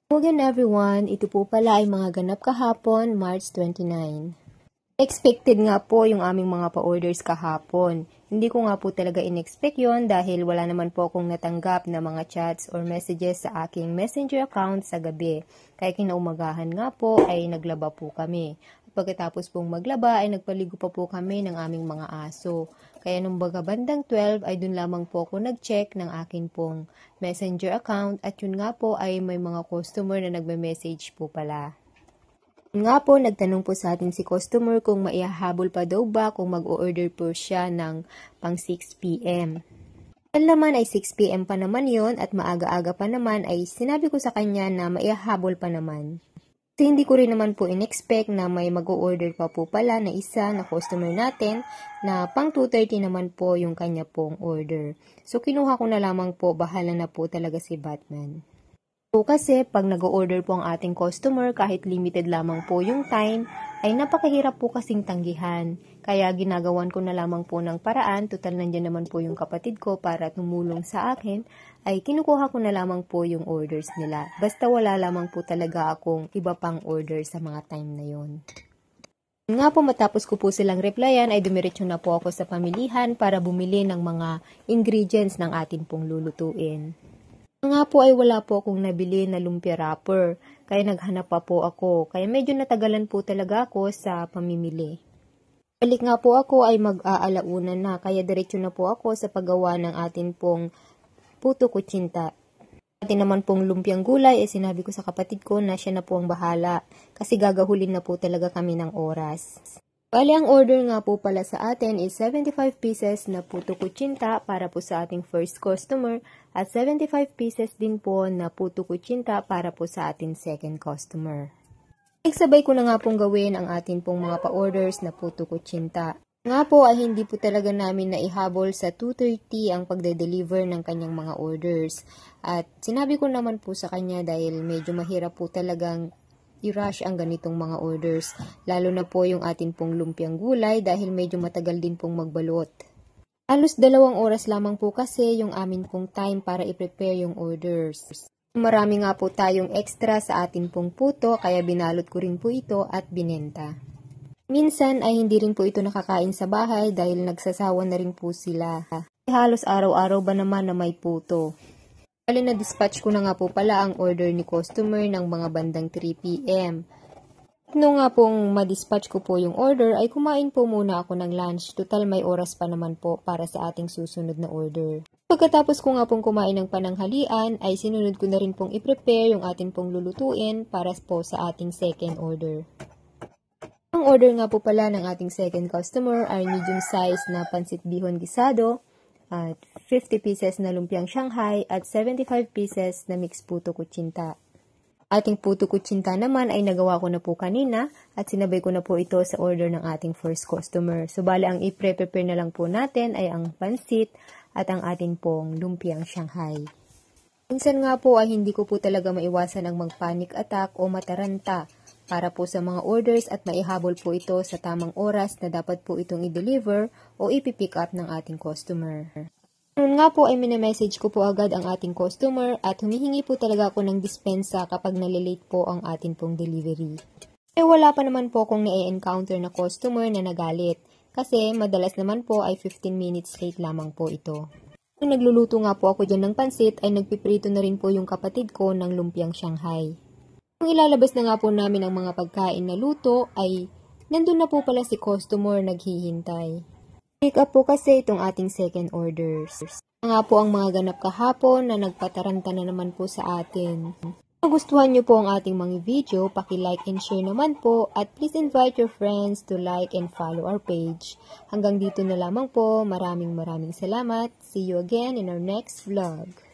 Again everyone, ito po pala ay mga ganap kahapon, March 29. Expected nga po yung aming mga pa-orders kahapon. Hindi ko nga po talaga in-expect yon dahil wala naman po akong natanggap na mga chats or messages sa aking messenger account sa gabi. Kaya kinaumagahan nga po ay naglaba po kami. At pagkatapos pong maglaba ay nagpaligo pa po kami ng aming mga aso. Kaya nung baga bandang 12 ay dun lamang po ako nag-check ng akin pong messenger account at yun nga po ay may mga customer na nagme-message po pala. Nga po, nagtanong po sa atin si customer kung maihahabol pa daw ba kung mag-o-order po siya ng pang 6 p.m. Ang laman ay 6 p.m. pa naman yon at maaga-aga pa naman ay sinabi ko sa kanya na maihahabol pa naman. Kasi hindi ko rin naman po in-expect na may mag-o-order pa po pala na isa na customer natin na pang 2:30 naman po yung kanya pong order. So kinuha ko na lamang po, bahala na po talaga si Batman. So kasi pag nag-o-order po ang ating customer kahit limited lamang po yung time ay napakahirap po kasing tanggihan. Kaya ginagawan ko na lamang po ng paraan, total nandiyan naman po yung kapatid ko para tumulong sa akin, ay kinukuha ko na lamang po yung orders nila. Basta wala lamang po talaga akong iba pang order sa mga time na yon. Nga po matapos ko po silang replyan ay dumiretso na po ako sa pamilihan para bumili ng mga ingredients ng atin pong lulutuin. Nga po ay wala po akong nabili na lumpia wrapper, kaya naghanap pa po ako, kaya medyo natagalan po talaga ako sa pamimili. Balik nga po ako ay mag-aalauna na, kaya diretso na po ako sa paggawa ng atin pong puto kutsinta. Atin naman pong lumpiang gulay, sinabi ko sa kapatid ko na siya na po ang bahala, kasi gagahulin na po talaga kami ng oras. Bali, ang order nga po pala sa atin is 75 pieces na puto kutsinta para po sa ating first customer at 75 pieces din po na puto kutsinta para po sa ating second customer. Nagsabay ko na nga pong gawin ang atin pong mga pa-orders na puto kutsinta. Nga po ay hindi po talaga namin naihabol sa 2:30 ang pagde-deliver ng kanyang mga orders. At sinabi ko naman po sa kanya dahil medyo mahirap po talagang i-rush ang ganitong mga orders, lalo na po yung atin pong lumpiang gulay dahil medyo matagal din pong magbalot. Halos 2 oras lamang po kasi yung amin pong time para i-prepare yung orders. Marami nga po tayong extra sa atin pong puto kaya binalot ko rin po ito at binenta. Minsan ay hindi rin po ito nakakain sa bahay dahil nagsasawa na rin po sila. Halos araw-araw ba naman na may puto. Bali na dispatch ko na nga po pala ang order ni customer ng mga bandang 3 p.m. Nung nga pong ma-dispatch ko po yung order ay kumain po muna ako ng lunch. Total may oras pa naman po para sa ating susunod na order. Pagkatapos ko nga pong kumain ng pananghalian ay sinunod ko na rin pong i-prepare yung ating pong lulutuin para po sa ating second order. Ang order nga po pala ng ating second customer ay medium size na pansit bihon gisado, at 50 pieces na lumpiang Shanghai at 75 pieces na mixed puto kutsinta. Ating puto kutsinta naman ay nagawa ko na po kanina at sinabay ko na po ito sa order ng ating first customer. So bali ang i-prepare na lang po natin ay ang pansit at ang ating pong lumpiang Shanghai. Minsan nga po ay hindi ko po talaga maiwasan ang mag-panic attack o mataranta para po sa mga orders at maihabol po ito sa tamang oras na dapat po itong i-deliver o ipipick up ng ating customer. Noon nga po ay minamessage ko po agad ang ating customer at humihingi po talaga ako ng dispensa kapag nalilate po ang ating pong delivery. Wala pa naman po akong na-encounter na customer na nagalit kasi madalas naman po ay 15 minutes late lamang po ito. Nung nagluluto nga po ako dyan ng pansit ay nagpiprito na rin po yung kapatid ko ng lumpiang Shanghai. Kung ilalabas na nga po namin ang mga pagkain na luto ay nandun na po pala si customer naghihintay. Pick up po kasi itong ating second orders. Nga po ang mga ganap kahapon na nagpataranta na naman po sa atin. Kung nagustuhan nyo po ang ating mga video, paki-like and share naman po at please invite your friends to like and follow our page. Hanggang dito na lamang po. Maraming salamat. See you again in our next vlog.